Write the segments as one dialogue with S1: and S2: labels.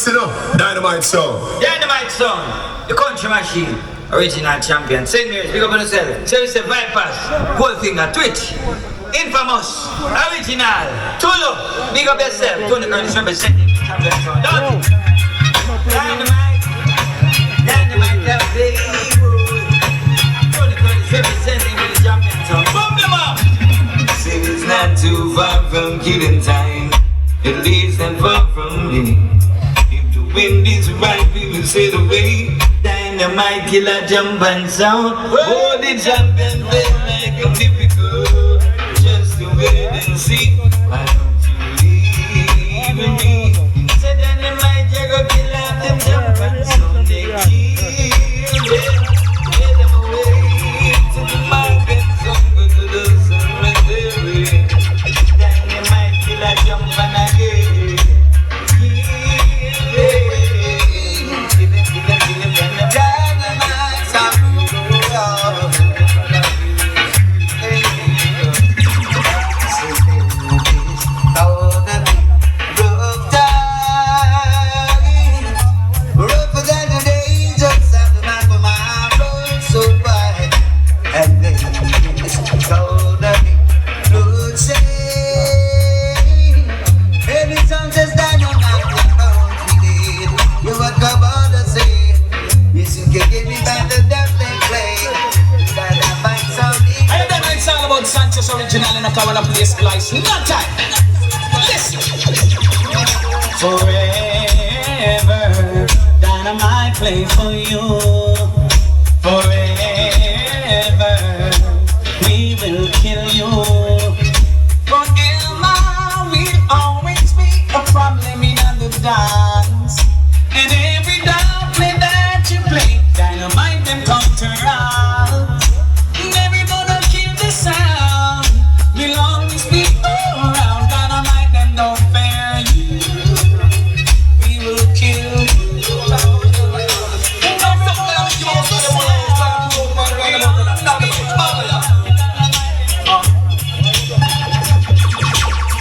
S1: you know, Dynamite sound.
S2: Dynamite sound, the country machine, original champion. St. Mary's, big up on yourself. Service the Vipers, Goldfinger, Twitch, Infamous, original, Tulu, big up yourself. Tony Curtis representing champion sound. Don't you? Dynamite, Dynamite, baby. Tony Curtis representing the champion sound. Boom them up.
S3: City's not too far from killing time. At least not far from me. If the wind is right, people say the way. Dynamite killer jump and sound. Oh, the champion play like a typical. Just to wait and see. Why don't you leave me? Say Dynamite, you go kill out them jump and sound. They kill them. Get them away to the mountain. Some go to the cemetery. Dynamite killer jump and again.
S4: Original in a cover of place splice. No time. Listen. Forever, Dynamite play for you. Forever, we will kill you. Forever will always be a problem in the dance. And every dance play that you play, Dynamite them come to round. Never gonna kill the sound. We'll always be around. Dynamite them don't fear you. We will kill you.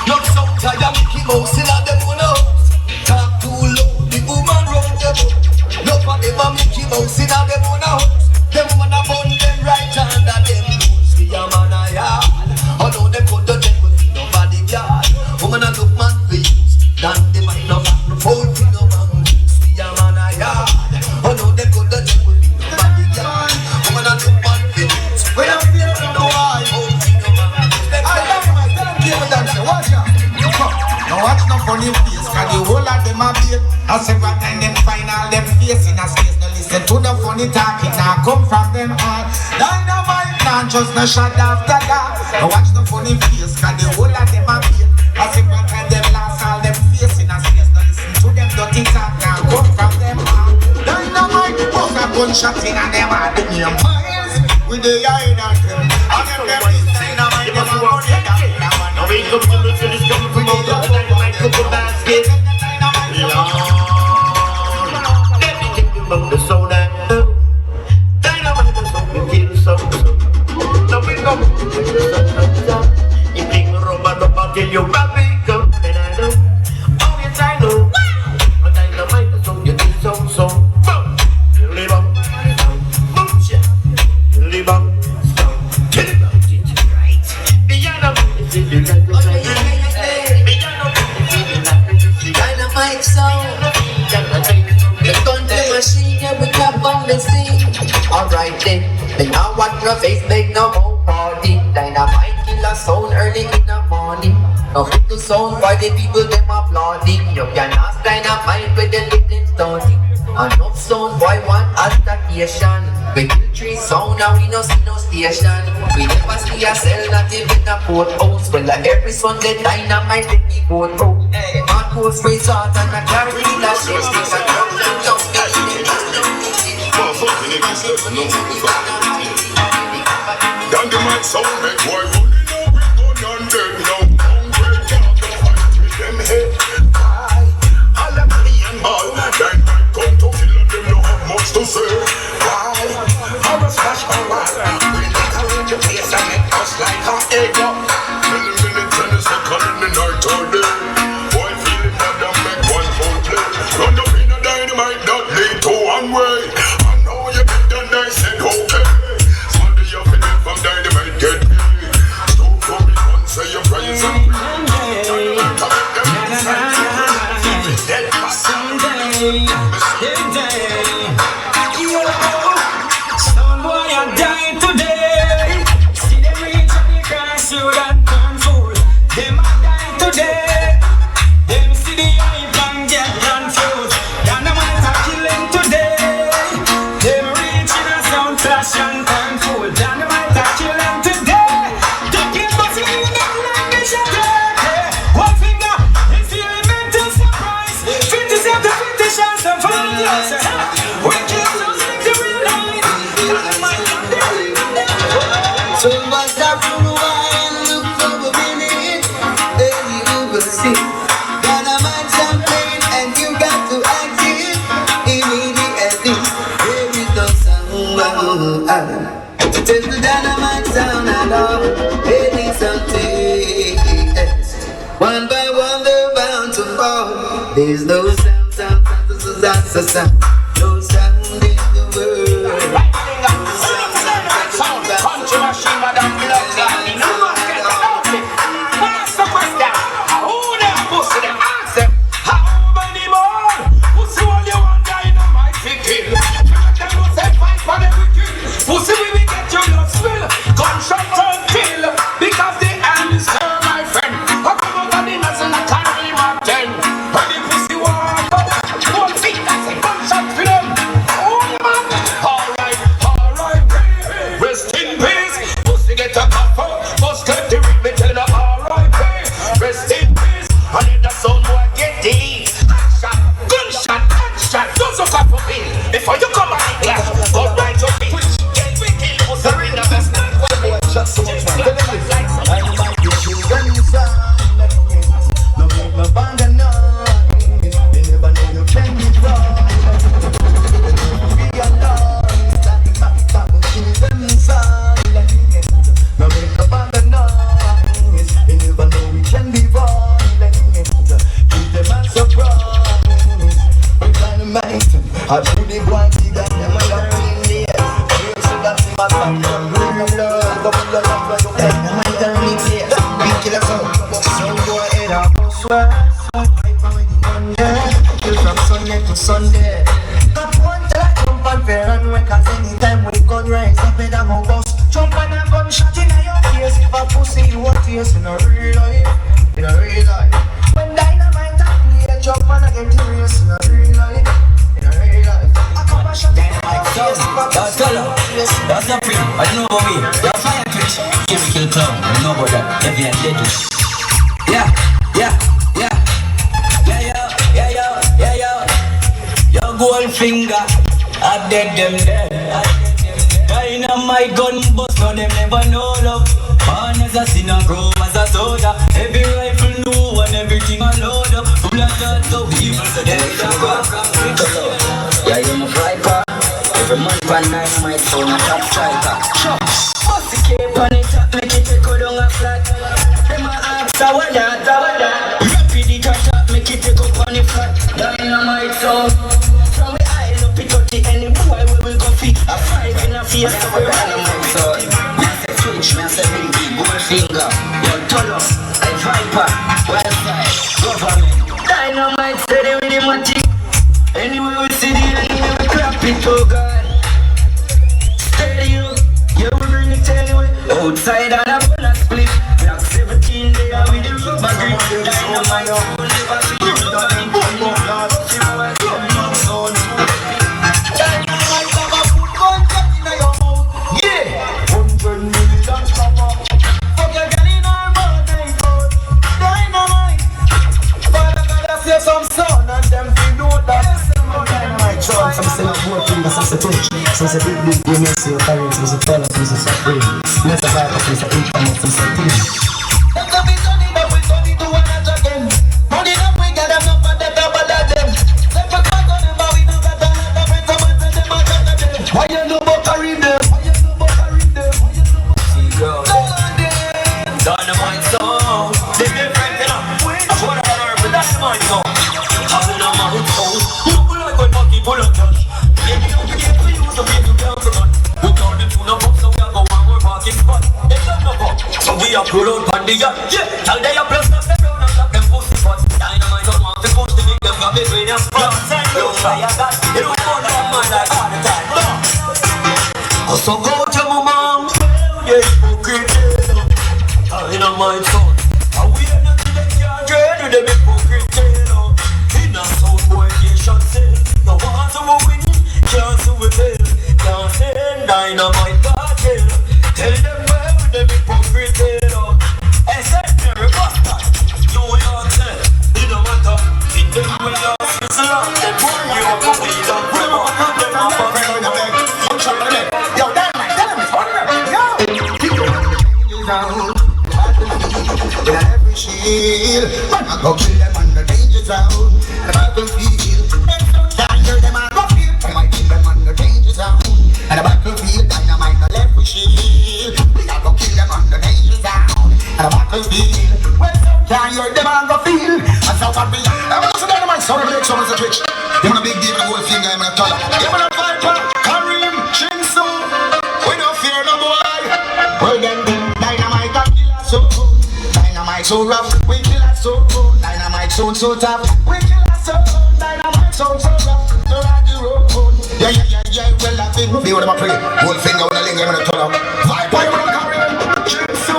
S5: Look so tired, Mickey Mouse in a them one house. Talk too low, the woman run them. Look for them a Mickey Mouse in a them one house. Them woman a bun them right hand and them lose the man a yard. Although them put the dead with nobody yard. Woman a look man please, dan they might not have no fault for no man lose the man a yard. Although them put the dead with nobody yard. Woman a look man please, when I'm feeling no why. Watch out.
S6: Now watch no funny face, cause the whole of them a bait. I say what time them find all them face in a space. No listen to the funny talking, now come from them all. Dynamite, not just no shot after that. Now watch no funny face, cause the whole of them a bait. I say what time them lost all them face in a space. No listen to them dirty talk, now come from them all. Dynamite, both a gunshot in and them all the name miles. With the eye that them, and them is Dynamite, them a money that.
S7: Now we come to the finish coming from out the Dynamite cooker basket. Lord, let me take you from the soda. Dynamite is something kill some. Now we come to the sun. You bring the rubber till you baby come. And I know, oh yes I know. A Dynamite is something you do so. Boom, you live up, boom, shit, you live up, kill it up, right. Beyond a
S5: Dynamite sound. The country machine, yeah, we clap on the scene. Alright then, now watch your face, make no more party. Dynamite killer sound early in the morning. Now hit the sound by the people, them applauding. You can ask Dynamite with the little story. Enough sound, boy, want altercation. We kill tree sound and we no see no station. We never see a cell not even a courthouse. Well, like every Sunday Dynamite let me go out. Hot coast resort and a carry the shit. Stick a drum and jump.
S1: Dynamite sound make boy running up with gun and dead now. Hungry talk to fight with them head. All of me and all. Dynamite come to kill and them no have much to say. I'm a smash on my life. We like a range of face and make us like a egg up. Many minutes and a second in the night or day. Boy feeling that them make one full play. Run up in
S3: Take the dynamite sound and all. They need some taste. One by one they're bound to fall. There's no sound. No sound in the world.
S4: Country machine, madam, Blaque. No more get out it. Ask the question. Who them pussy them answer? How many more? Pussy all you want dynamite to kill. Them go say fight for the wicked. Pussy we will get you your spill. Gunshot turn kill. Because the end is here, my friend. I come out of the mess and I carry my 10. When the pussy walk up, one feet that's a gunshot for them. Oh man. Alright. Rest in peace. Pussy get a cover. Must get the ring, me tell her R.I.P. Rest in peace. And then the sound boy get delete. Shot, gunshot, headshot. Don't look up for me. Before you come out the class, go right to me. Get me kill, pussy in the best.
S6: Just so much fun. I might be children inside. No make no band and noise. You never know you can be wrong. Realize that the back will children inside. No make no band and noise. You never know we can be violent. Keep them at surprise. We dynamite. I put the one key that never got in the air. So that's my family. Sunday, got one till I jump on fair and work. Cause anytime we gun rise up in a bus, jump on a gunshot in your face. If a pussy you a taste in a real life, in a real life. When dynamite a play, jump on a get serious in a real life, in a real life. I come a shot in your face.
S3: That's color. That's not free. I don't know about me. You're fire twitch. Give me kill clown. I know about that. Heavy and deadly. Yeah. Your gold finger, I dead them dead. Dynamite gun bust, so them never know love. Born as a sinner, grow as a soldier. Every rifle new and everything I load up. Full of thoughts so evil, so they yeah, you're my viper. Every month one dynamite, so I'm a top striker. Bust the cape on it, make it take down a flat. Them a ask, what that? Rapid it up, make it take up on the flat. Dynamite sound. From the eye up it up the any boy we will go feet. A five in a face, so we dynamite sound. Me a say twitch, me a say big gold finger. Yo, Tolo, I viper, wildfire, government. Dynamite steady with the matic. Anyway we see the enemy, we clap it, oh God. Steady you, yeah we bring it anyway. Outside and a bonus split. Black 17 they are with the rubber grip. Dynamite, we'll never see you. Dynamite have a foot gun cut in your mouth. Yeah, 100 million cover. Fuck your girl in her mouth, Dynamite. Father God, I save some son and them feel know that. Dynamite chance, some say four fingers, some say touch. Some say big, you may say your parents, some say tall, some say supreme. Let's have a some say income, some say team. Let's have it done, but we don't need to one another again. Money that we got, I'm not for that, double that them. Let's put back on them, but we don't got another friend, some of them are better than them. Why you know about carry them? See girl, Dynamite song. They be friend, you know. I wanna learn, but Dynamite song. How do you know my song? Pull like when monkey pull up touch. Baby, don't forget to use the way to count the gun. We turn the tune up, so we are go one more parking spot. They don't know what, so we are pull out on the yacht. Yeah, tell they are plus the step down and lock them pussy spots. Dynamite don't want to push the big them got between them spots. Don't fire that, you don't want to have mine like all the time. No. So go to my mom, yeah, hypocrite. Dynamite son, and we are not in the can't dread with them hypocrite. In a sound boy nation say, no one to win, can't do it hell. Can't say Dynamite cartel. Tell them well with them hypocrite. Hey, say, Mary Boston, New York say, it don't matter. In them way of Switzerland, them boy you have to be done. Yo, Dynamite, tell them it's fun. Yo! In every shield, I go kill them on the danger zone. The battlefield, danger them on the field. I might kill them on the danger zone. And the battlefield, Dynamite, the left we shield.
S6: to feel. Well, can't hear them and go feel. And so what we I'm gonna say Dynamite, so I'm gonna say Twitch. Them on a big deal with a gold finger, I'm gonna tell her. Them on a Viper, Kareem, Shinsu. We don't fear no boy. Well then, Dynamite and killer so good. Dynamite so rough, we kill us so good. Dynamite so tough, we kill us so good. Dynamite so rough, the radio road. Yeah, well I think we would have a pray. Gold finger on the link, I'm gonna turn up. Viper, you wanna carry them? Shinsu.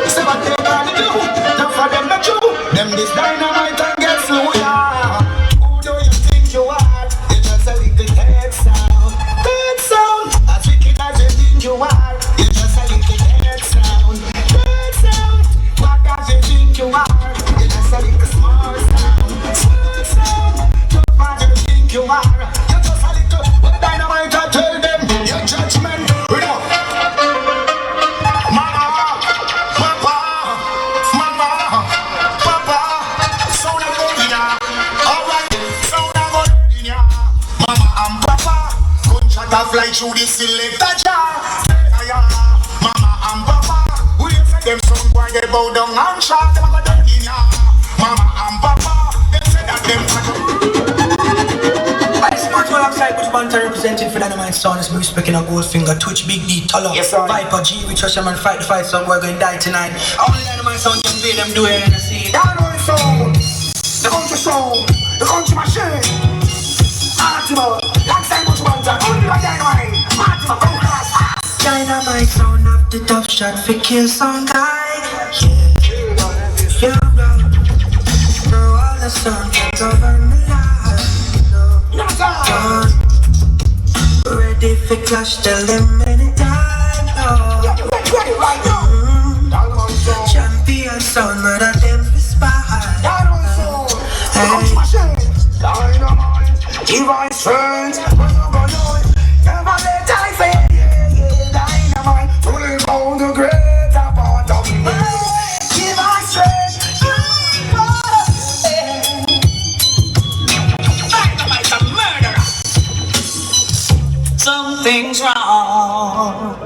S6: Say what they gonna do, not for them not you. Them this Dynamite and get slow, yeah. Who do you think you are? It's just a little head sound. Head sound, as wicked as you think you are. It's just a little head sound. Head sound, what does you think you are? It's just a little small sound. Small sound, what do you think you are? You're just a little, what Dynamite I tell them? Your judgment, read up. Fly through the selector jar. Mama and Papa, who you say them son boy they bow down and shot them a go dead in ya. Mama and Papa, they say that them
S8: I support you alongside which band are representing for Dynamite Sound. It's me speaking of Goldfinger, Twitch, Big D, Tolo,
S7: Yes, sir.
S8: Viper, G, we trust them and fight the fight, some we're going to die tonight. Only Dynamite Sound can be them do it and see it.
S6: Dynamite sound, the country sound, the country machine. Artimo, like side much one time, only by Dynamite. Artimo, come cross.
S8: Dynamite Sound of the top shot for kill some guy. Yeah, throw all the sun over my life. Ready for clash, tell them anytime. Champion sound, murder them for spy.
S6: Divine strength, never let I fail. Dynamite, pulling on the greater part of me. Divine strength, Dynamite, a murderer.
S4: Something's wrong.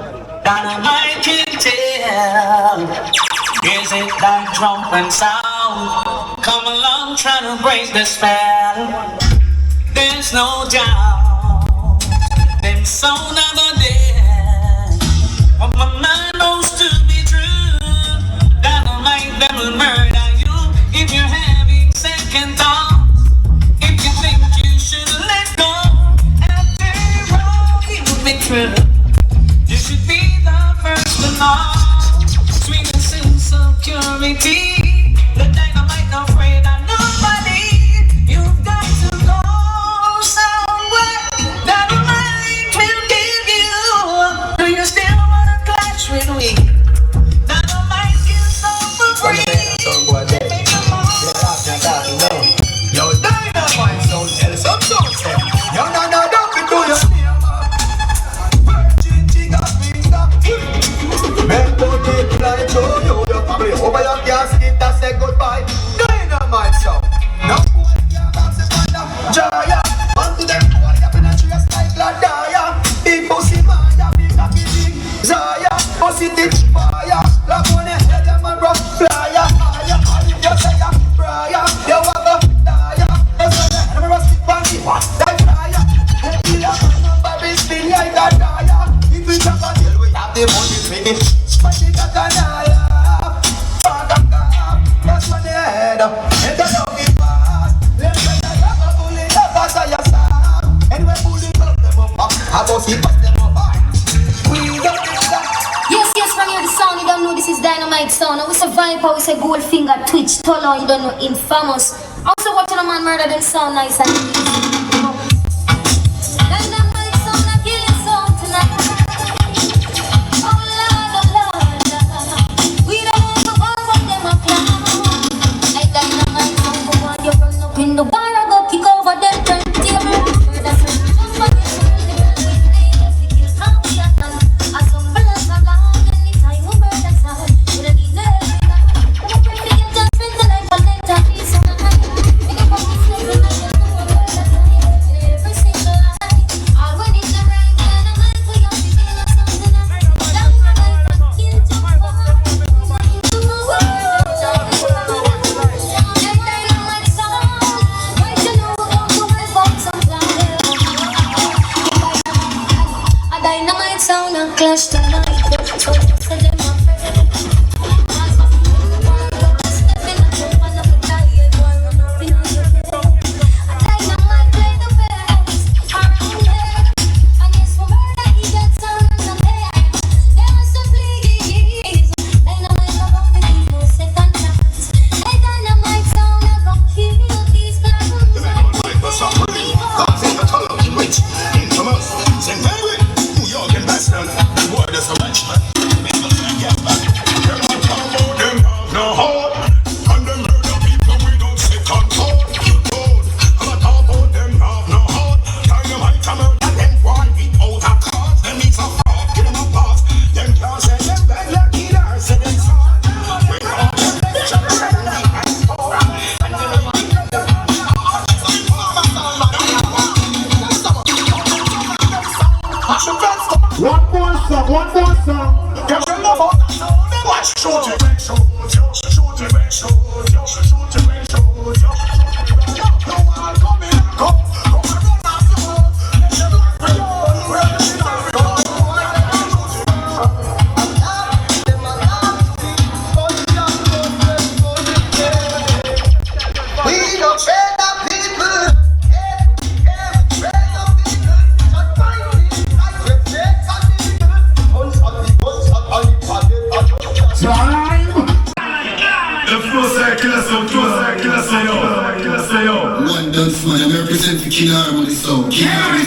S4: Dynamite can tell. Is it that trumpet sound? Come along, try to break the spell. There's no doubt. Them sound of the dead. What my mind knows to be true. Dynamite, them will murder you if you're having second thoughts. If you think you should let go after all you've been through, you should be the first to know. Sweet and sense of purity. The Dynamite not afraid of nobody. You've got to go somewhere. Dynamite will give you. Do you still wanna clash with me? Dynamite kills all for free.
S6: Yo, Dynamite sound, tell some sound, say. Yo, no, don't be do your Virgin Giga Finger. Men put it like you, your family over your casket and say goodbye. Dynamite sound. No boy can't have the fun of Jaya. Unto them boy up in a tree like Ladaya. Big pussy Maya, big happy big Zaya. Pussy thick fire. La money head them and rough flyer. Fire, you say ya, Briar. You want the Daya. You say ya, I'm a rusty bunny. Die flyer. Hey, you have a baby spin like a Daya. If we have a deal, we have the money ready. Spatty Kakanaya. That's when they head up. And they don't give fast. Let's say I have a bullet up as I stop. Anyway, bullet up them up. I go see pass them up. We don't need that.
S9: Yes, from here the sound, you don't know this is Dynamite Sound. And we say Viper, we say Goldfinger, Twitch, Tolo, you don't know Infamous. Also watching a man murder them sound nice and easy. Dynamite Sound, I kill it sound tonight. Oh Lord, we don't want to all what them a plan. Like Dynamite Sound, go on, you run up in the bar, I go kick over them turntable. Murder some jump on them, with neighbors, we kill some shot and some bullets along anytime we murder sound. We don't need every night. I'm a pretty just spend the night on them to be so nice. We can come this night and I don't know what murder time.
S10: One dance man, I represent for King Harmony Sound. King Harmony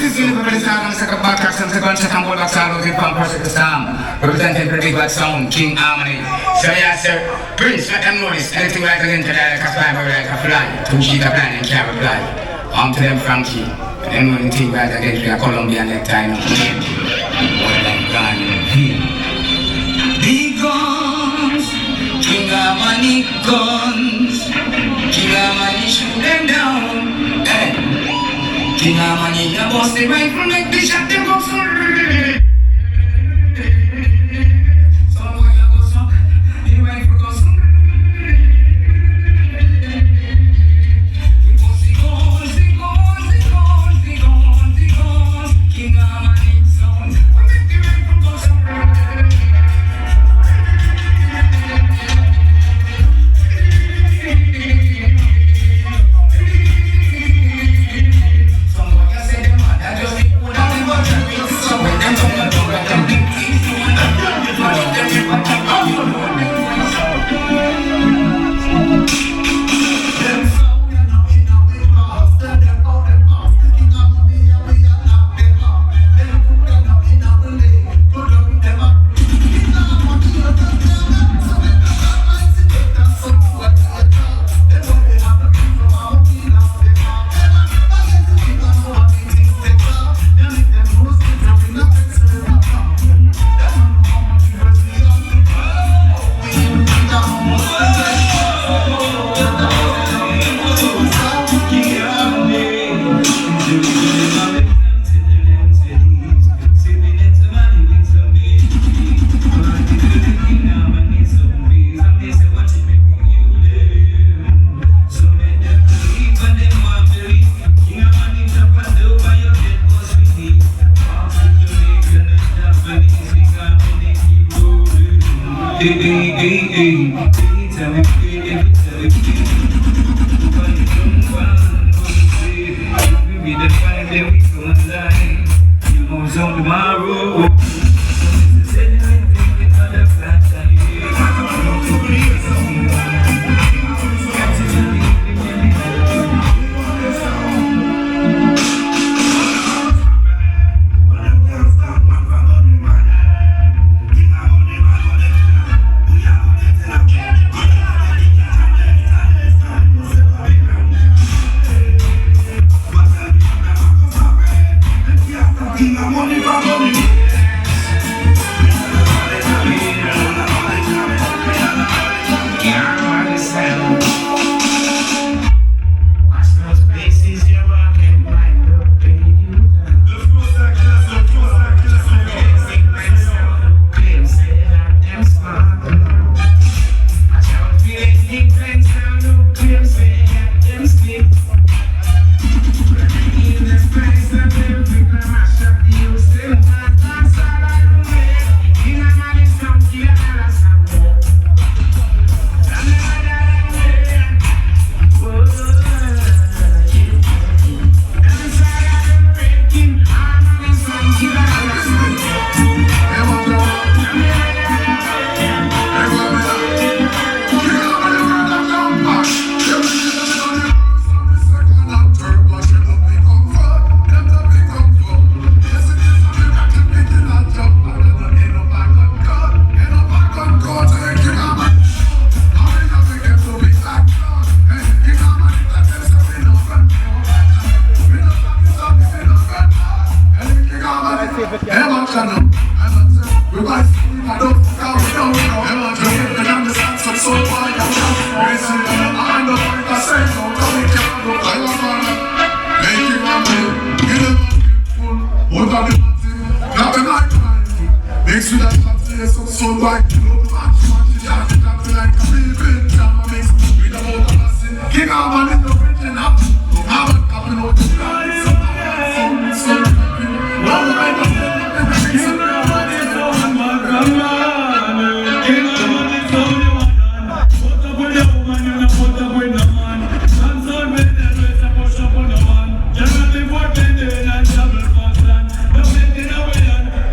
S4: representing pretty bad sound, King Harmony. So yeah, sir, Prince, let them know this. Anything like an internet, like a fly, like a fly. 2 sheet of plan and can't reply. On to them Frankie. And when you think right against me, a Colombian necktie, no name. What I'm gone. The guns, King Harmony guns. King Harmony shoot them down. Hey. King Harmony, I bust the rifle, make the shot them go through.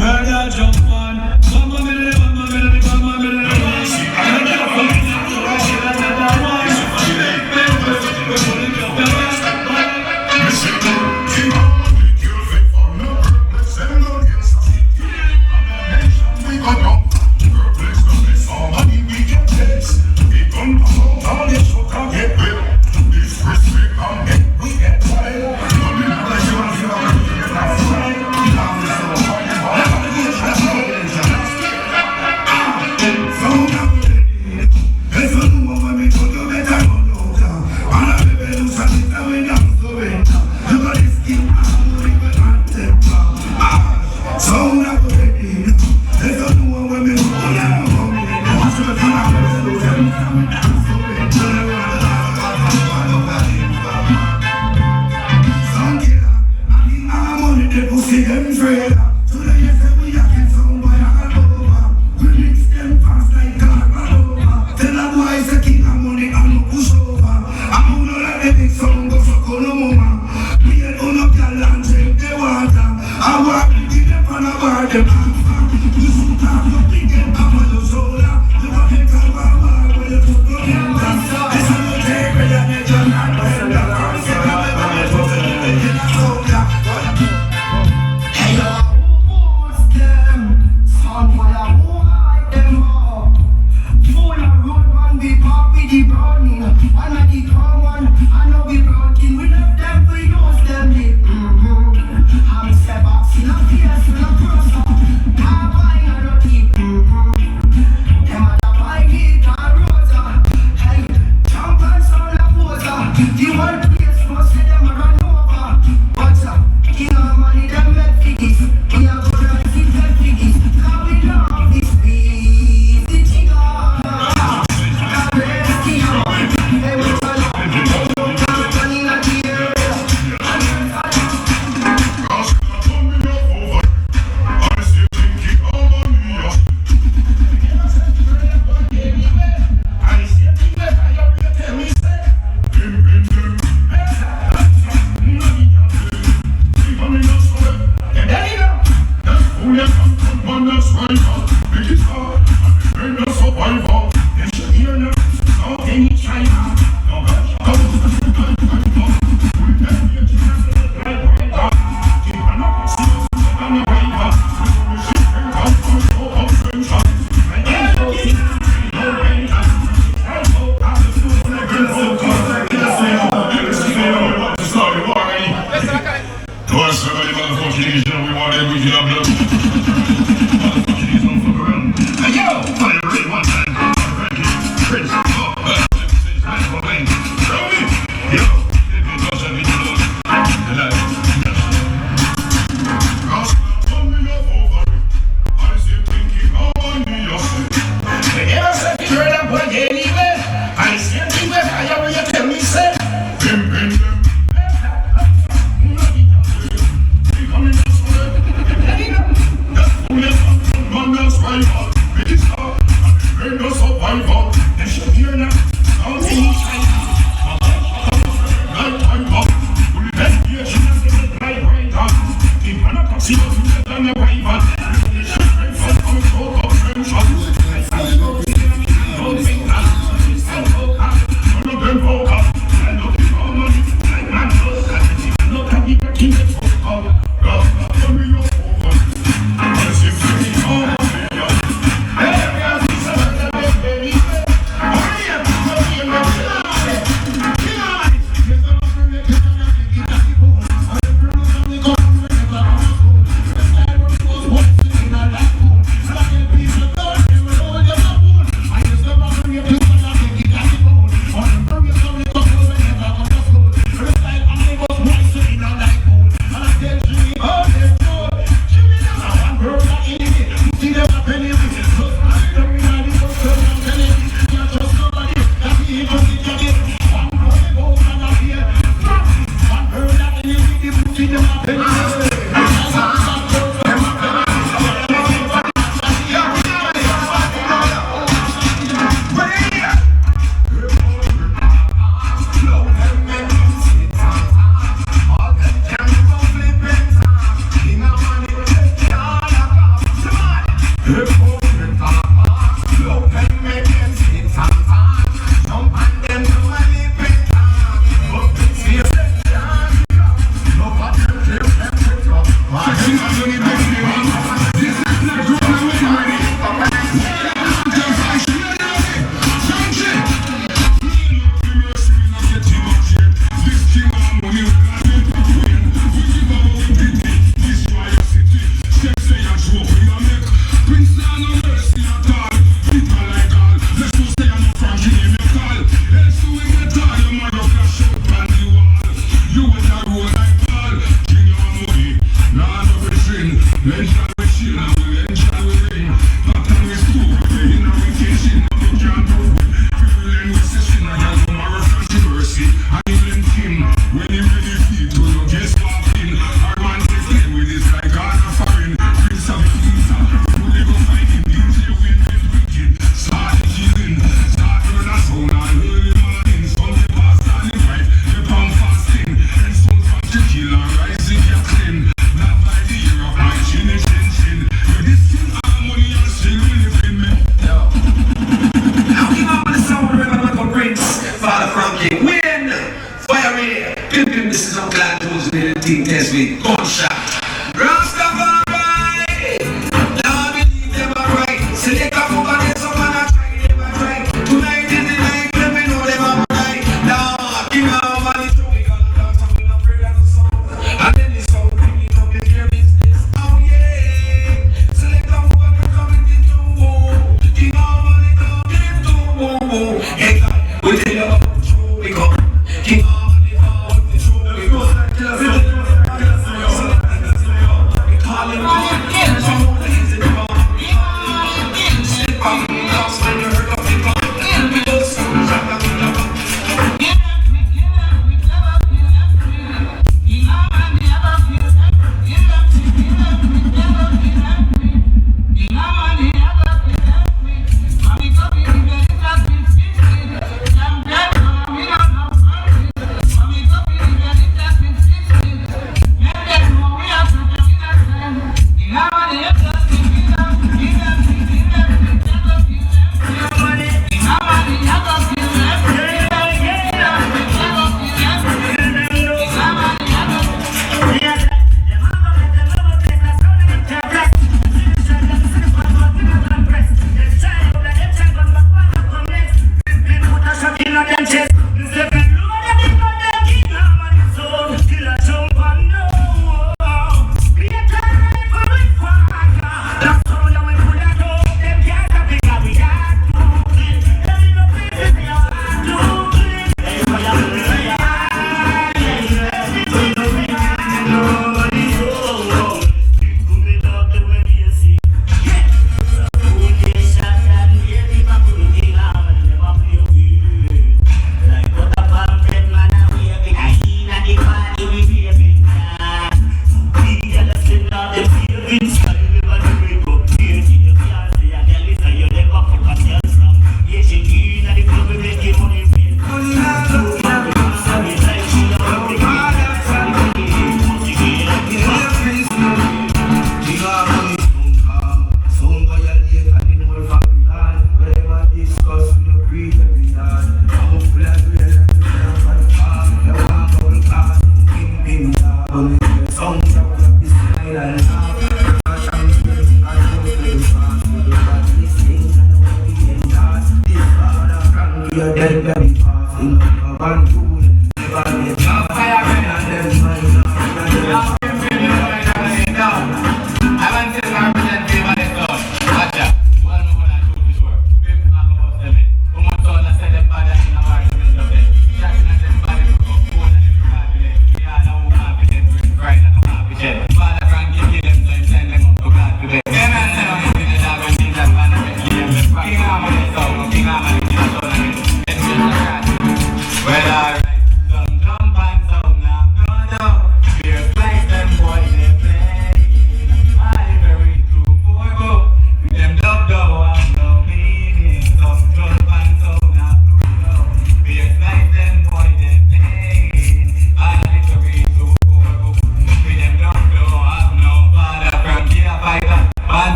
S11: Murder jump on,
S8: with the browning, and the common, I know we broken. We love them, we use them. I'm step up, see no fears, no cross. I'm buying a rookie. Them a the bike it and rosa. Hey, jump and sound a poser. The whole place must see them run over. What's up? King of money, them make figgies. We are good at simple figgies. Now we love this beat. The chica.
S3: thing test me. Gunshot. Rastafari. Now believe them are right. Select a book and someone a try them a try. Tonight is the night. Let me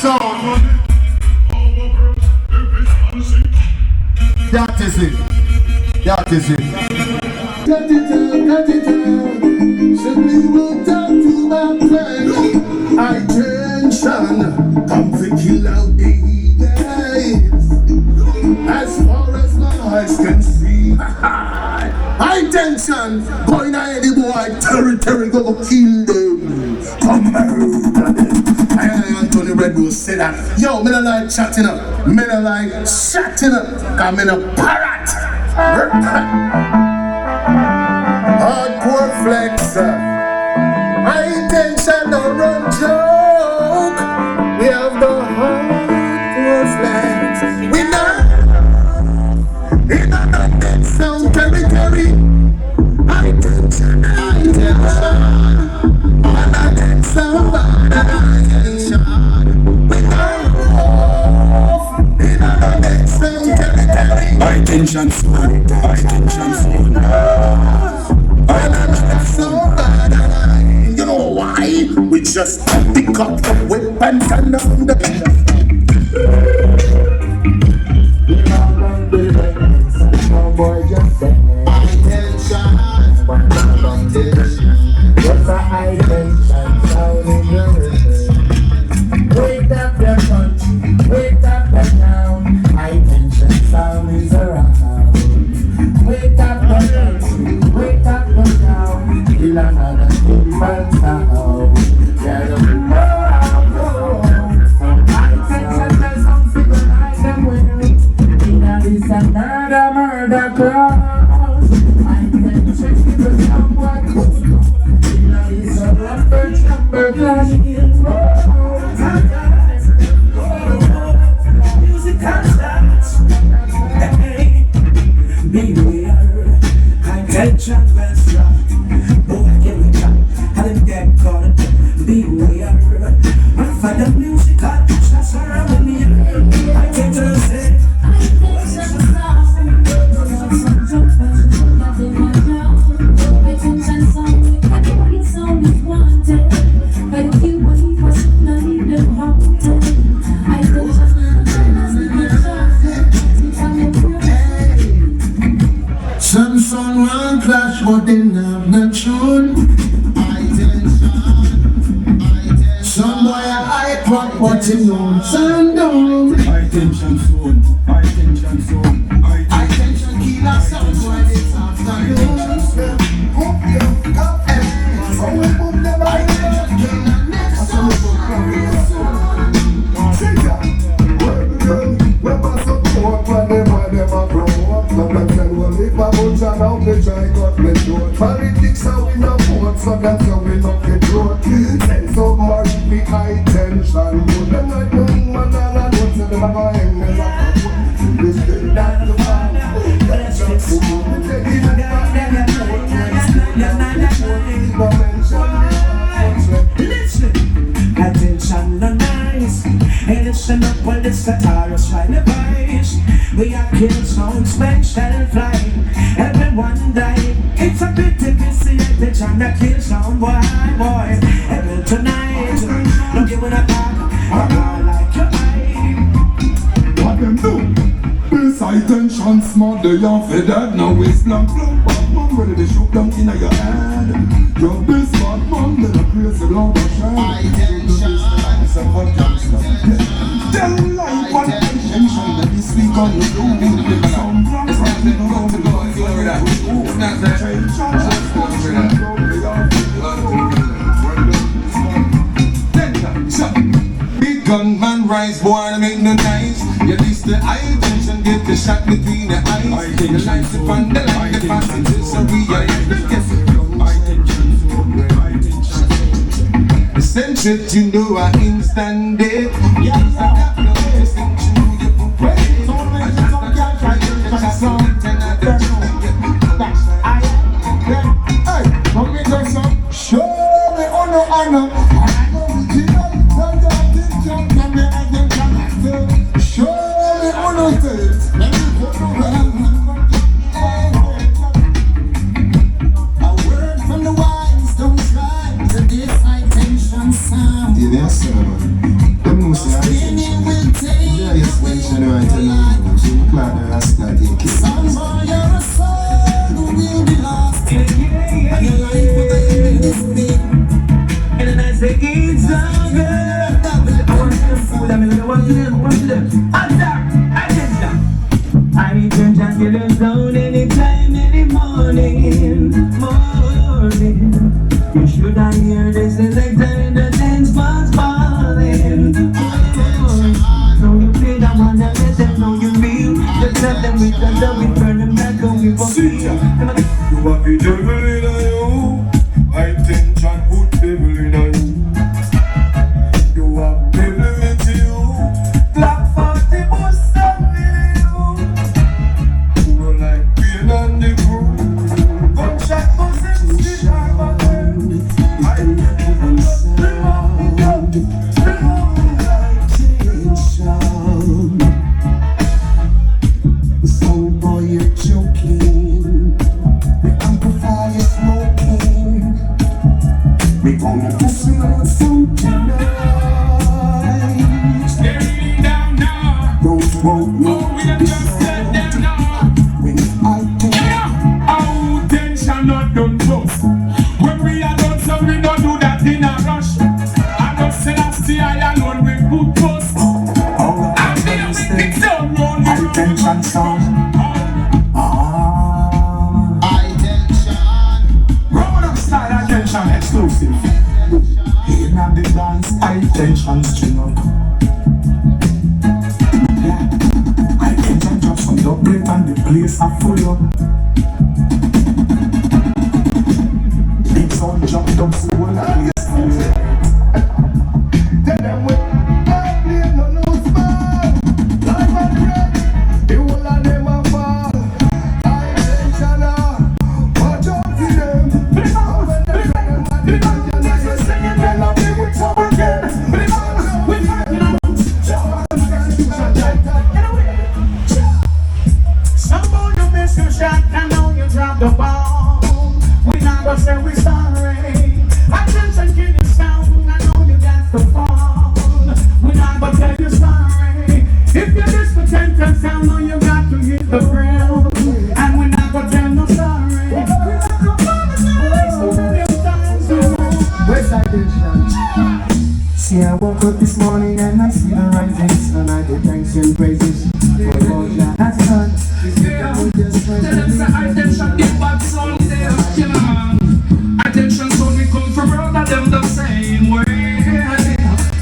S6: sound. That is it. That is it. Cut it out. Simply will talk to my friend. High tension, come to kill out the days. As far as my eyes can see. High tension, going ahead the boy, territory, go kill them. Come murder them. Anthony Red Rose say that. Yo, me don't like chatting up. Me don't like chatting up. Cause me no parrot. Hardcore flex. High tension, no run joke. We have the hardcore flex. We know. In another sound territory. High tension, high tension. Another sound, high tension. We know. In another sound territory. High tension sound, high tension sound. Another sound. You know why? We just pick up the weapons and on the boy just say what's a high tension sound in your rhythm? Wake up the country, wake up the town. High tension sound is around. Wake up the country, wake up the town. Till another people sound. Yeah, the people around. High tension there's something to hide them with. This a murder cross. I can check the someone it's a lumber clash. Music and dance. Hey, beware. High tension best rock. Boy, get me back. I didn't get caught. Beware. I find the music and dance around me. I can't just say. Some song will clash, but they have no tune. Some boy a hype rock, but he don't sound down. High tension zone, high tension zone. High tension killer sound, boy this afternoon. High tension killer next song. Weapons support whenever them a grow up. If my boots are out, the try got me short. Politics are we no vote, so that's how we not get road. Send so much we high tension. Put them like no man and I don't say them a hang me like a foot. This thing that's the man. That's the fool. Take it in the back. Listen, attention no nice. And listen up when it's the Taurus trying to vice. We are kill sounds, men shall fly. Everyone die. It's a pity to see the China kill sound, boy. And well tonight, don't give it a back. I like your eye. What them do? This high tension smart, they are fed that. Now it's blank, bad man ready to shoot down in your head. You're this bad man, then a crazy long shine. High tension, it's a hot gangster. Tell life what tension that this week on the road. Some blanks are in the road. Big gunman rise, boy, make no nice. You list the high tension, get the shot between the eyes. The lights upon the line, the passages, so we are in the guess. The centric, you know, I instant it. Show me honor. Show me honor. A word from the wise, don't try to this high tension sound. Yeah, that's them no say
S10: Yeah, yes, mention right now. Jim Clark, the Rasta, take it.
S8: Somehow you're a soul who will be lost. And your life will end this thing.
S3: And then I say, it's all good. I want them food, I mean, I want them. Attention. I need to just get them down anytime, any morning. You should have heard this selector in the dance floor's falling. Now you play that one and let them know you real. Just let them with the love, we turn them back on you for free.
S1: You have the devil in you. High tension, good devil in you. You have devil with you.
S3: Black 40 bus and you.
S1: Roll like pain on the groove.
S3: Gunshot bus and street harbor.
S8: Sound boy, you're joking. The amplifier smoking. We gonna listen on some tonight.
S1: They're really down now.
S8: Don't want me.
S1: Oh, we done just let them know.
S8: When I do,
S1: Our tension not done close. When we are done, so we don't do that in a rush. I don't say that's the I alone we good post.
S8: oh,
S1: I feel we pick down round the road.
S8: attention sound.
S1: Round up style attention exclusive.
S8: In the dance, attention string up. Yeah, attention drop some double and the place are full up. Big sound jumped up so well the place full up.
S1: Tell them we don't play no loose man. Life and red, the whole of them a fall. High tension watch out for them. And when they tell them what they do, you know you sing it, tell them they will come again.
S3: Somehow you miss your shot, I know you dropped the ball. We not gonna say we sorry. Attention, kill your sound, I know you got to fall. We not gonna tell you sorry. If you discontent and sound, know you got to hit the ground. And we not gonna tell no sorry. We not gonna waste so many times.
S8: Where's attention? See, I woke up this morning and I see the rising sun. I give thanks and praises for all that has done.
S3: Tell them say attention, give back sound, they are killing. Attention, so we come from brother them the same way.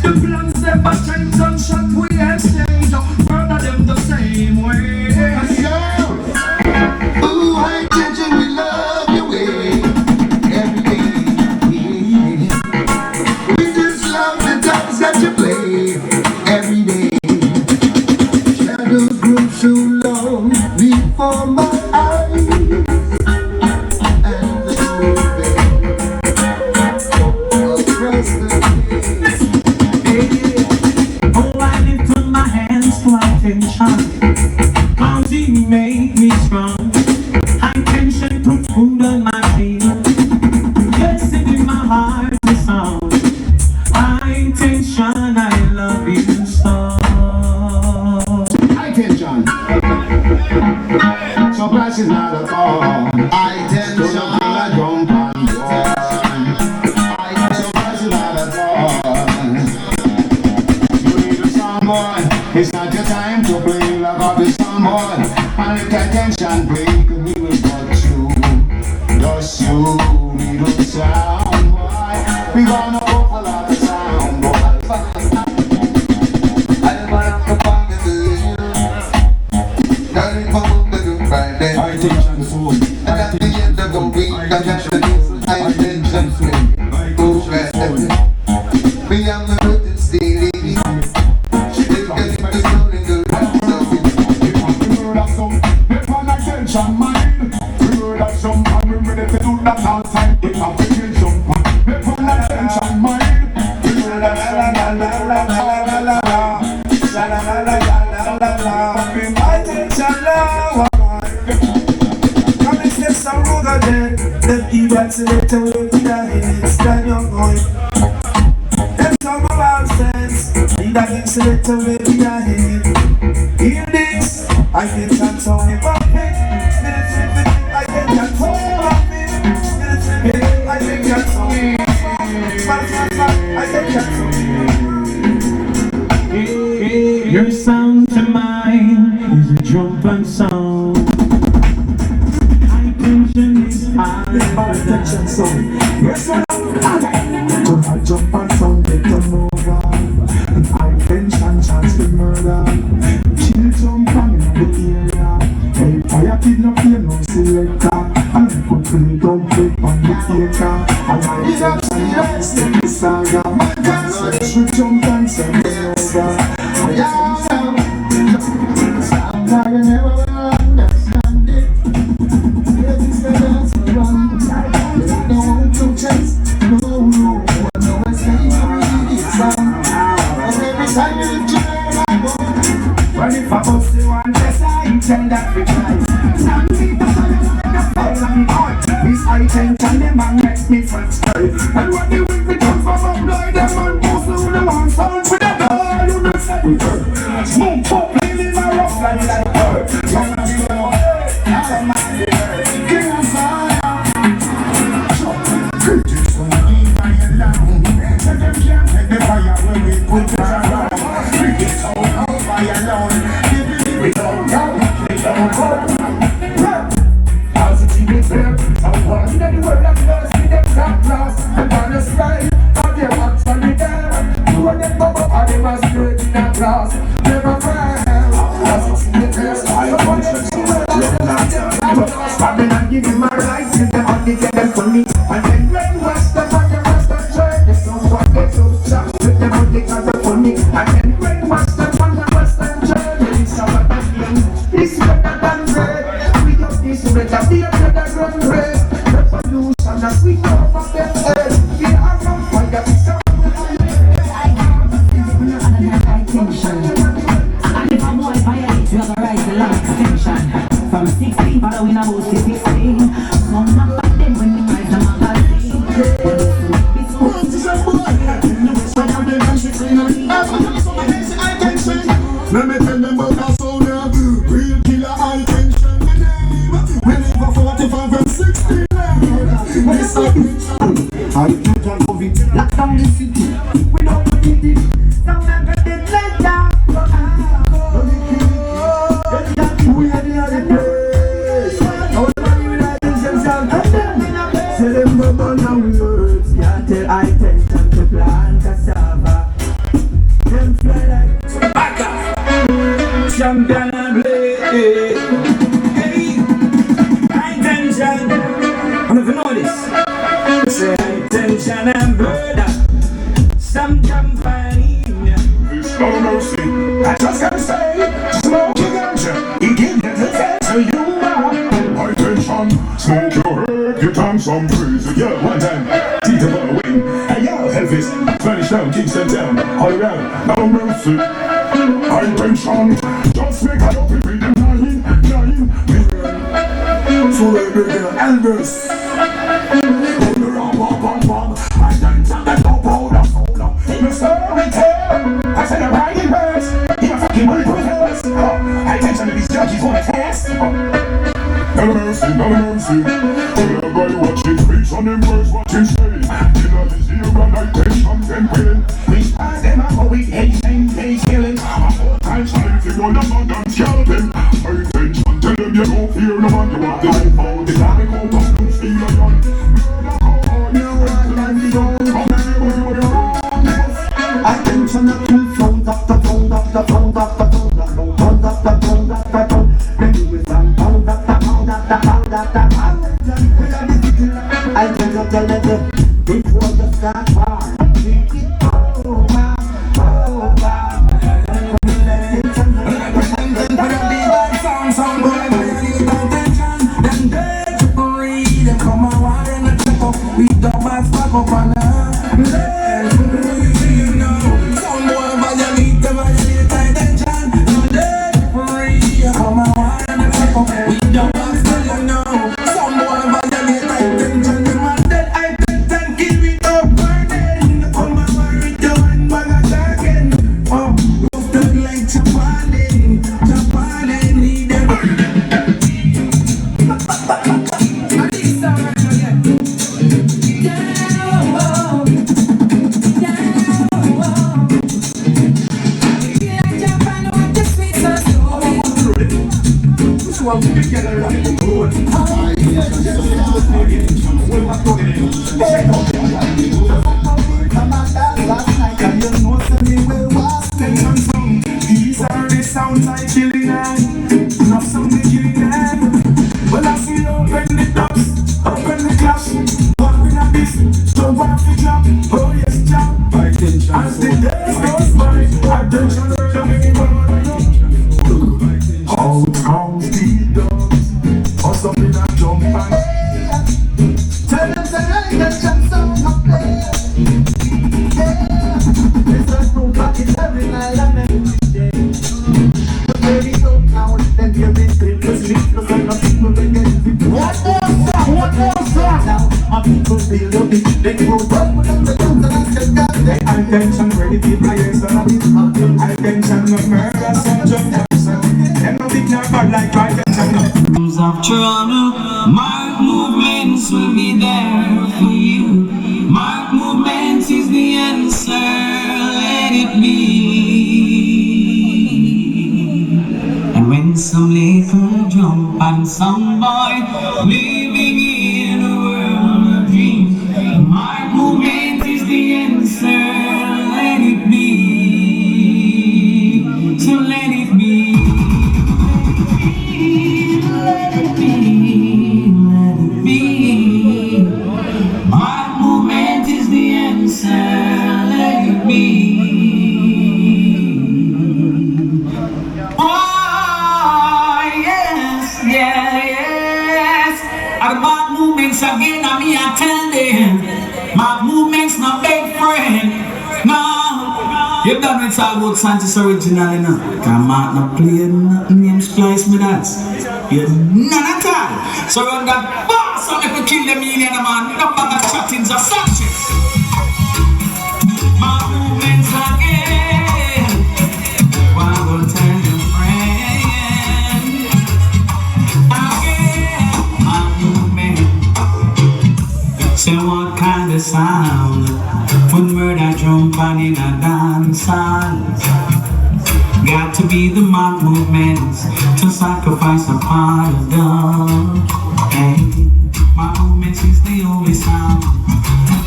S3: The plans them but change and shot we exchange. Brother them the same way.
S10: Ooh, high tension, we love your way. Every day. We just love the dance that you play. Every day. Shadows grew so long before my eyes. And the moving across the day.
S3: Oh, I lift up my hands to attention. Mountain make me strong. Attention put food on my plate. Yes, it in my heart the sound. Attention, I love you so.
S10: High tension. So class is not at all. High tension. Jump and one. So class is not at all. You need a song boy. It's not your time to play like all the song boy. And if attention break, we will got you. Just you need a sound boy. We gonna go for a lot of sound boy.
S8: Attention sound.
S3: The people select a way to die, it's done young boy. Them talk about sense, need a
S8: select a baby ahead. Hear this, I get that song about me. I get that song about me. I get that song. I get that song.
S11: Your sound to mine is a jump and sound. High tension is high.
S8: Attention song. Yes, sir. Come on, jump and sound, get them over. High tension, chance to murder. Chill jump and in the area. Hey, fire kid no fear no selector. And I put the dump it on the theater. And I jump and yes, the saga. My God, should jump and sound over. Sometimes I never will understand it. This is wrong. No to chase, no. No, I say you read it song. Every time you try, well, if I bust you one test, I intend that we try. Some people like the fire and heart. This I tension them and make me friends cry. And when they with me come from up like them and bust through the one sound with the girl, you know say we hurt. Smoke up, living my rough life like her. Young and slow, I'm not here. King of fire. Critics when we fire down. So them can't take the fire when we put it around. Critics all out fire down. We don't go, we don't go. As it is there, someone in the world that knows me them top class. And on the sky, on their watch on the there. You and them bubble, and they must do it in that class. Never fail. As it is there, I want to see where I'm and give him my right, give them all the get them for me. And then when what's the man, the rest of church, the someone gets so shot, with them all the cause for me. And then when what's the man, the rest of church, there is some of the thing. This better than bread. We just this better be a better run bread. Revolution, the sweet off of them head. We are from fire, we stop.
S12: And if a boy violates, you have a right to long extension. From 16, following about 16. Some not back then when they write the magazine. This boy is a boy.
S10: Let me tell them about that sound now. Real killer high tension. My name. We live for 45 and 16. I think I love it.
S8: Lock down the city. We don't need it. Some never did let down. We are the other place. All the money will have themselves. Say them bubble now we words. Can't tell I tension to plant cassava. Them fly like Baka. Champion and Blaque. Hey, high tension. And if you know this, say high tension and murder. Some company.
S10: This no mercy.
S8: I just gotta say, smoking ganja, he give you the answer you want.
S10: High tension. Smoke your herb. Get on some crazy. Yeah, one time. Teeth of a wing.
S8: Hey yo, Elvis,
S10: Spanish town, Kingston town. All around. No mercy. High tension. Just make a up with them 9.
S8: so they bring Elvis. On the rum, I done that no powder, soda. The story tell, I said a riding verse. He a fucking bulletproof verse. I tension to these judges on a test.
S10: No mercy, no mercy. Everybody watching, speaks on them words, watching say. Killer is here and I tension them pain.
S8: We start them up, but we hate same day killing.
S10: I'm trying to go on and scalping. High tension, tell them you don't fear no man. You want this phone, this are the cold of blue steel and gun.
S8: Attention, the kill sound of the pound of the pound of the pound of the pound of the pound of the pound. Then you will sound pound of the pound of the pound of the pound. I tell you the letter before you start war. Think it over, over. Sound boy, we need attention. Then
S10: want to get around the road. These are the sounds I killing and not something killing and well, I see open the doors, open the clash. What we not this, don't want to jump. Oh yes, jump. As the days goes by, attention to me. Out comes the dogs, or something I jump and tell them to ride the jump sound up there. It's like no pocket every night and every day. But baby don't count, then you've been sleepless and not people will get it. What more song? Now, my people feel the beat, they grow up with them, they come to us, they got their attention ready to play, so not it's not attention, no murder, some jump, and no big number like attention.
S3: Rooms of Toronto, mark movements will be there for you. Mark movements is the answer, let it be. And when some little jump and some boy living in a world of dreams, mark movement is the answer, let it be. So let it be. Let it be, let it be. Mark movement is the answer, let it be. Oh, yes, yeah, yes. And mark movements again, I mean, I tell them, mark movements not big friend, no. You done with all about Sanchez original, you know. Can't mark not play nothing, name splice me that. You're none at all. So run that boss and if we kill the million man, no bag of chattings or Sanchez. My movements again. Why will tell your friend? Again, my movement. Say what kind of sound? Put murder jump on in a dancehall. Got to be the mock movements to sacrifice a part of them. Hey, my movements is the only sound. I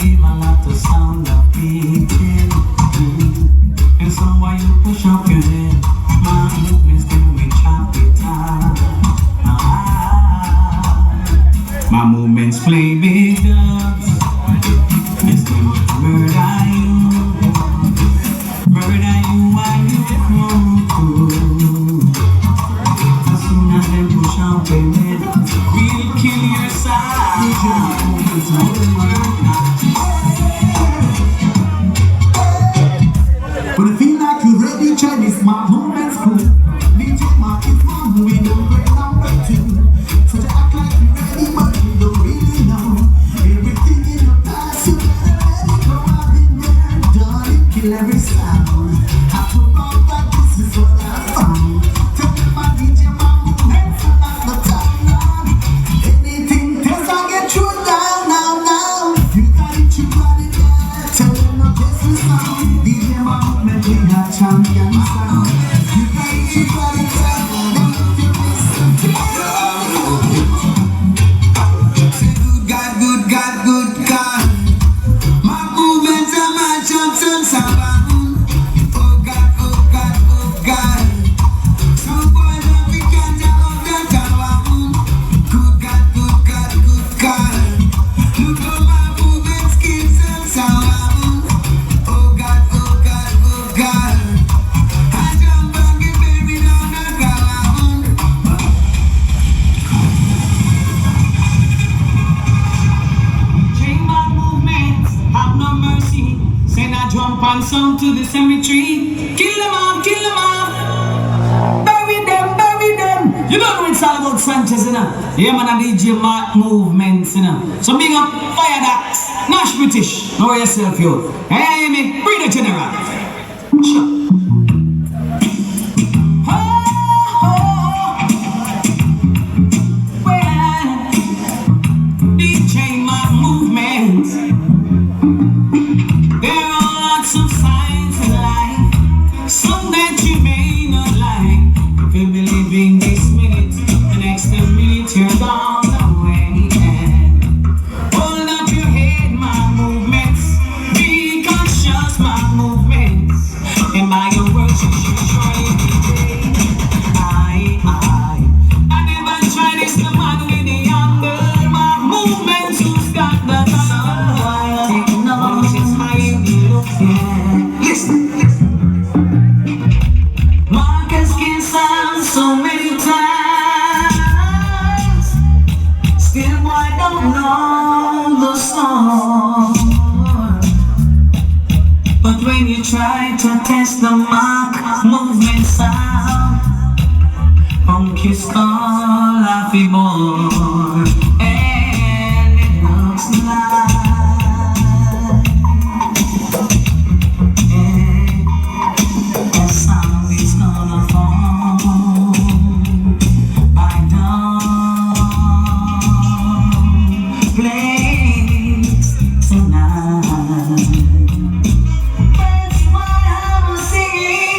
S3: give a lot of sound of beating. And so while you push up your head, my movements then we chop it out. My movements play big dubs. Yes, they will murder you. Murder you while you through. As soon as they push out their head, we'll kill your side.
S10: But I feel like you're ready, Chinese, my movement's cool. DJ Mark is wrong, we don't break number 2. So you act like you're ready, but you don't really know. Everything in your past, you better let it go. I've been there, done it, kill every sound. Have to rock like this is what I found. Tell me my DJ, my movement's not the time now. Anything else I get through down, now. You got it, you got it, yeah. Tell them my best is sound. DJ, my movement, we got champion sound. You got it, you got it, yeah. Now if you listen to me.
S3: Say good God. My movements are my jumps and sound. Oh God. Some boys have we can't have that down. Good God. Look how my movements keep and sound. Oh God. I jump and get buried on the ground. Change my movements, have no mercy. Send a jump and sound to the cemetery. Kill them off. Bury them. You don't know it's all about Sanchez, you know. Yeah, man, a DJ Mark movements, you know. So big up Fire Dax, Nash British. Know yourself, yo. Hey, me, bring the general. Sure. DJ Mark movements. There are lots of signs in life, some that you may not like. If you believe in this minute, the next
S4: Marcus can sound so many times. Still I don't know the song. But when you try to test the mark, movement sound, Kiss all of the boy, and it looks like a song is gonna fall. I don't play tonight. That's why I'm singing.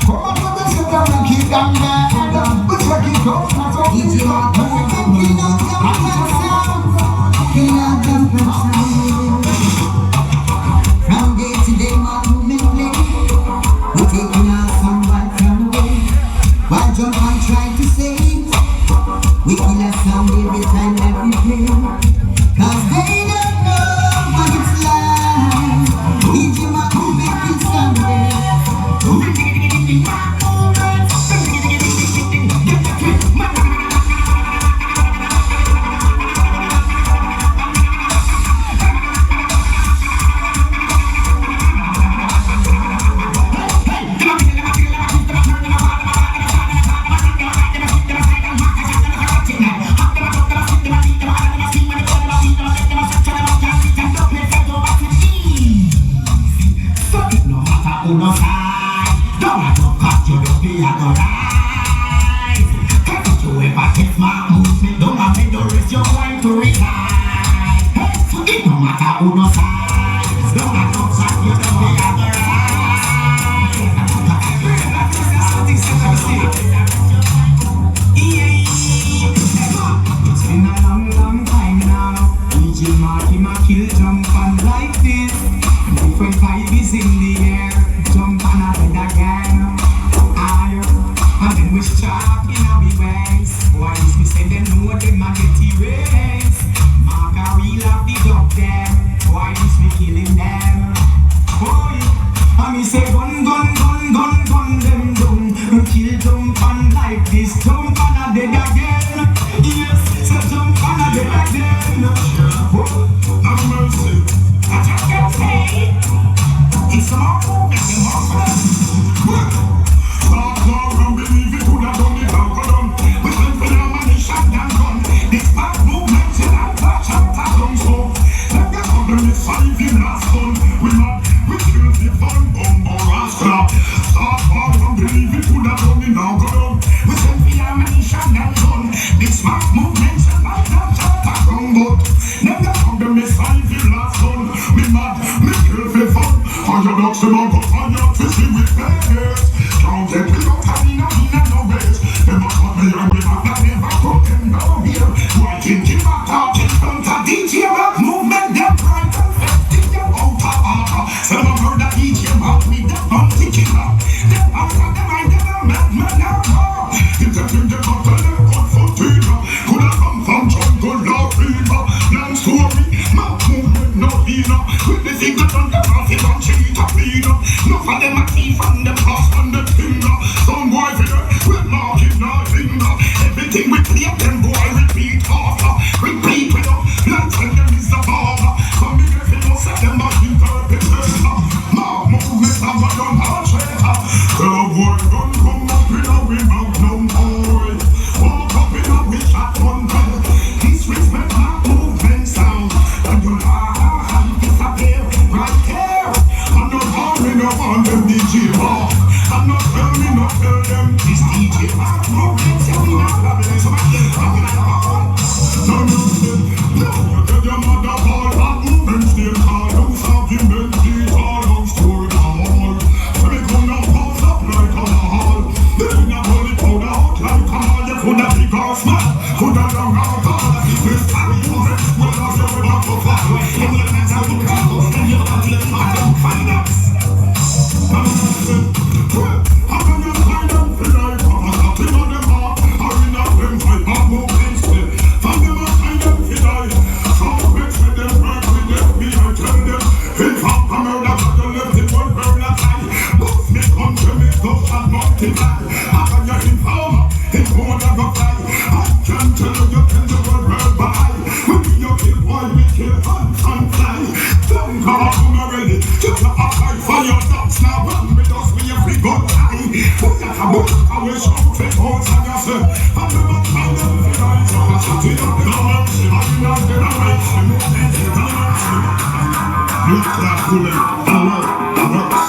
S6: Come on to the center and keep them dead. We check it out, that's how we do it. From day to day, my movement play. We taking out some right from the way. While jump and try to say it, we kill a sound every time that we play. Cause they don't know what it's like. DJ my movement kill someday.
S8: Kill jump and like this. Different vibes in the air. Jump and I head again. And then we sharp in our ways. Why is me say them know them a get erased? Marga real have the dog them. Why is me killing them? Boy, and me say gun them down. Kill jump and like this. Jump and I dead again. Yes, so jump and I dead again.
S1: Have mercy.
S8: It's more movement, more fun.
S1: Start now and believe it would have done it all for them. We send for your money, shot and gun. This bad movement till I touch and tap them so. Let the problem is 5 in last gun. We not, we kill the fun, or rascal. Start now and believe it would have done it all for them. We send for your money, shot and gun. This bad movement till I touch and tap them but. Let the problem is 5 in last gun. Me mad, me kill the fun. On your dogs, them all go on your fishing with bears. Can't get me out of in no ways. Them must cut me and we must not never put them down here. Why think you back out in front of DJ Rock movement? Them right and festive, them out of order. Some of her that DJ Rock with them anti-killer. Them out of them and them a madman now. If them think they got to them good for dinner. Could have come from jungle or river. Long story, mouth movement no leaner. With the figure on the profit on cheat a feeder. No for them a thief and them cost on the finger. Some boy figure, we're marking our finger. Everything we play them boy repeat after. Repeat with us, like when them is a barber. Some big if you know set them back interpretation. More movement have a done hard traitor. The boy gun come up in a we magnum boy. Walk up in a we shot one gun. Disrespect my movement sound. And you disappear right there. I'm not harming up on them DJ Rock. I'm not telling up tell them this DJ Rock. No, tell me now. No, tell your mother all that movement still call. Don't stop him, then please all don't store it all. So they gonna pause up like a hall. They gonna hold it out like a hall. You coulda big or small, coulda long or tall. This time you rest well as you're about to fall. In your hands are the candles, and you're not letting my them find us. I'm gonna find them for life. I'm a nothing on them heart. I'm in a them fight, I'm moving still. I'm gonna find them for life. Some bitch with them work with them, me I tell them. If I'm a murder, I'm gonna let it work burn a time. Books me come to me, stuff and multiply. I'm gonna informer, it's more than a fly. I can't tell you, you can do a world by. When you kill boy, we kill hunt and fly. Don't come up already, just a fight for your dogs now. Run with us, we every good time. Put that a book, I will show the bones and yourself. I'm never trying to feel like so I shut it up. No mercy, I'm not gonna make some mercy. Look that fully, I love the works.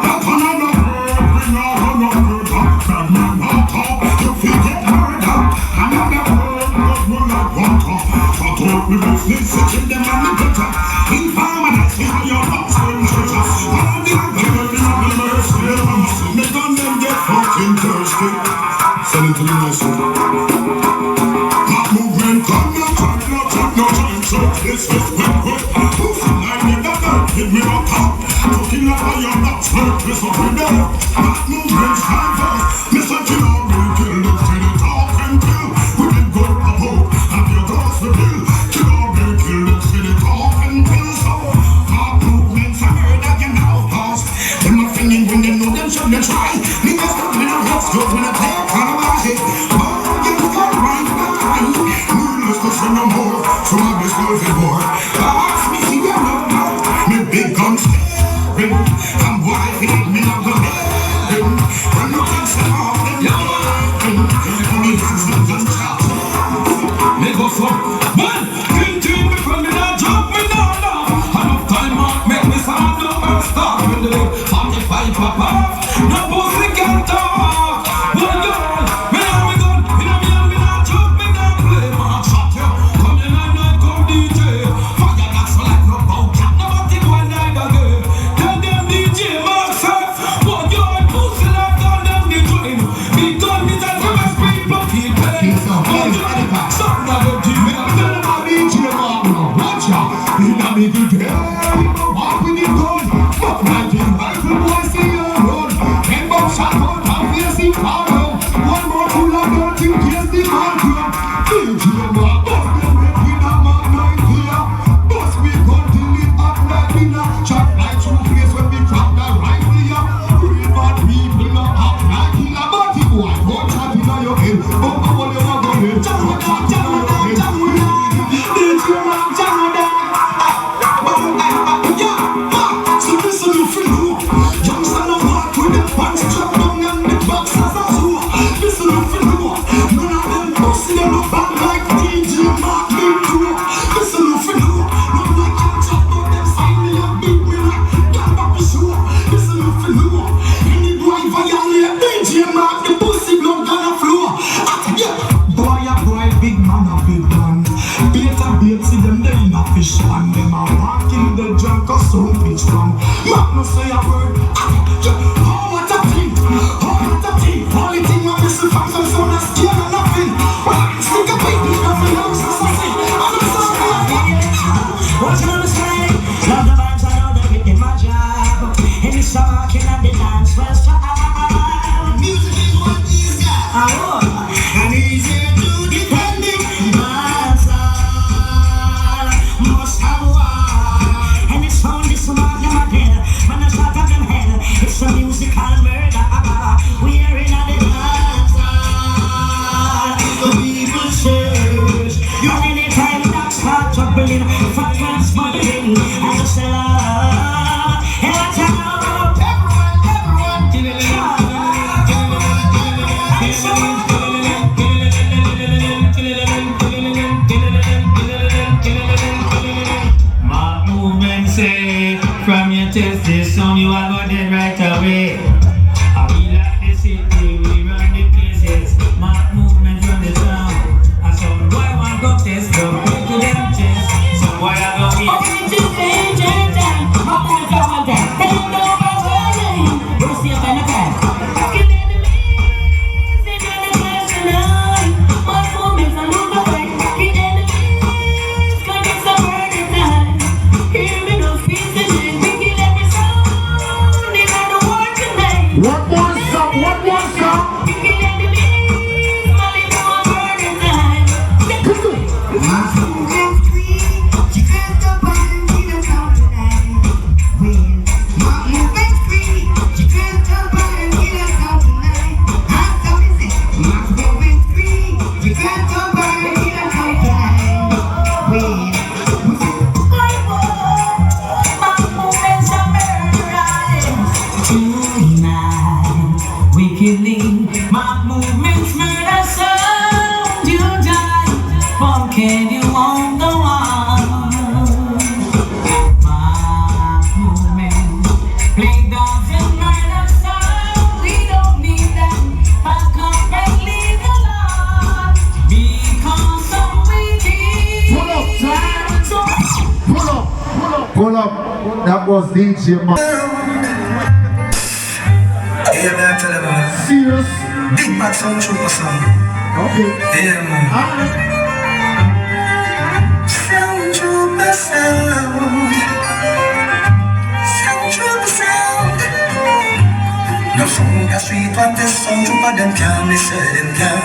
S1: That's another word, bring out another talk. Bad man, not talk, you feel get murder. Another word, but we're not one talk. So talk me business, sitting them on the gutter. Informer, that's behind your box, we're treasure. All the other, we're not the mercy, I'm to the nice one. That movement, come no time, so let's get wet. Moving like the devil, hit me up top. Looking up on your box, let's up and down. That movement's time fast. Mr. Killer, really kill, look to the top and kill. We did go above, have your glass to kill. Killer, really kill, look to the top and kill. So, that movement's a murder, you know, fast. Them a thinking when they know them shouldn't try. Niggas come in our heads, just when I take on about it. Oh, you got right by. Needless to say no more, so I be still for more. Ask me, see you know, me big guns staring. I'm wild, it me not gonna let him. When you can say all them lying, me hands up and shout. Me go so, man, continue me from me not jump me down now. Enough time out, make me sound no more start with the 45 papa. No pussy can talk. One girl, me have me gun, me not jump me down. Play my shot, yo. Come in and night, come DJ. Fire that so like no bow cat. Nobody do a night again. Tell them DJ Master. One girl, pussy like down them the joint. Big gun, me tell them I speed block it. One girl, sound of the team. Me tell them I DJ Master. Watch out, me not me DJ. Walk with the gun. Fuck my team, rifle boy see you run. Ten bomb shot out, I'm facing problem. One more full of dirt in case the man come. DJ Master, bust them with we not mark 9 here. Bust we gun till it hot like dinner. Shot like through face when we drop that rifle here. Real bad people not hot like killer. But if one gun shot in your head, but the one you are going to Jango Dawg. DJ Master, so listen you feel who. Youngster no walk with them pants strapped down and the boxers are so. Listen you feel who. None of them pussy them no bad like DJ Mark Big Two. Listen you feel who. No like can't chat about them sign me a big winner. Get back the show. Listen you feel who. Any boy violate DJ Mark the pussy blood gonna flow. Boy a boy, big man a big man. Bait see them they in a fish pan. Them a walking the junk or so bitch from. Mark no say a word. Oh what a thing, oh what a thing. Only thing I miss from some sound is scared of nothing. Well I stick a bit, nothing else is a thing. I'm so what you understand? Love the vibes, I know that we did my job. And it's talking at the dance well style. Music is what is that? And easy to depending. Must have one. And it's found this one of them dead. When I shot at them head, it's a musical murder. We're in the dance hall. The people search. And anytime that's hot troubling, fat man smuggling, I just say love. And I tell everyone, give it
S3: My movement say, from your test this song you are go dead right away. We like the city, we run the places. My movement run the town. And some boy want go test, go break to them chest. Some boy I go eat. Okay, today, time. My boy come on there. They don't know about my name. We'll see if I know that. Okay, then the music, they got the class tonight. My movement's a move away. Okay, then the music, cause it's a murder time. Hear me no fees the name. We kill every sound. They got the war tonight.
S10: What more song? What more song?
S3: We kill every beast. Molly do a murder time.
S8: My movement's free. She can't stop and she don't come tonight. Well, my movement's free. She can't stop and she don't come tonight. That's how we say. My movement's free. She can't stop and she don't come tonight. Well,
S3: My movement's a murder. Tonight we killing. My movement's murder sound. You die. Funkin' you won't go on. My movement play dogs and murder sound. We don't need that. Back up and leave the law. Because some we need.
S10: Pull up, time. Pull up. Pull up. That was DJ Master.
S13: Yeah, man, tell them, man.
S10: Serious?
S13: Big bad sound, trooper sound.
S10: Okay.
S13: Yeah, man.
S10: Alright.
S13: Sound trooper sound. Sound trooper sound. No sound a street one test sound trooper them can, they say them can.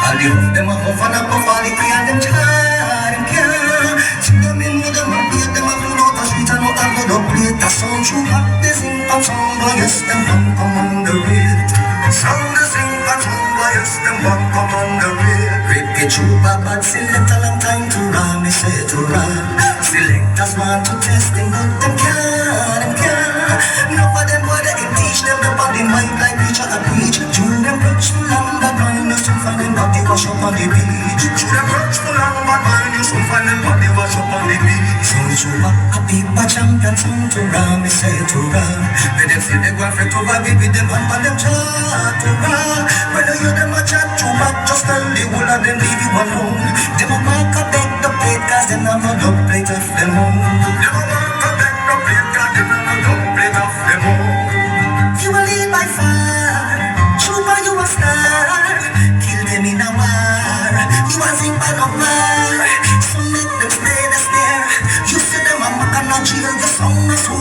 S13: All the of them a huff and a puff, all the clear them try, them can. See them in with them a beat, them a pull out a street and out and go up plate. A sound trooper, they sing and sound boy, yes, them one command the rate. Sound they sing and sound boy, yes, them one command the rate. Ricky trooper bad, select a long time to run, me say to run. Selectors want to test them, but them can, them can. Enough of them boy, they can teach them the body mind like preacher a preach. June them brunch full on the grind, you soon find them body wash up on the beach. June them brunch full on the grind, you soon find them body wash up on the beach. Sound trooper, a paper champion, sound to run, me say to run. When them see they go afraid to baby with them hand on them chat to run. When you hear them a chat trooper, just tell the whole of them leave you alone. Them a mark a beg the plate, cause them have no dub plate of them own. Them a mark a beg the plate, cause them have no dub plate of them own. You a lead by far, trooper you a star. Kill them in a war, you a zing by no war. So make them stay the stare. You see them a mark and a jail, your sound is so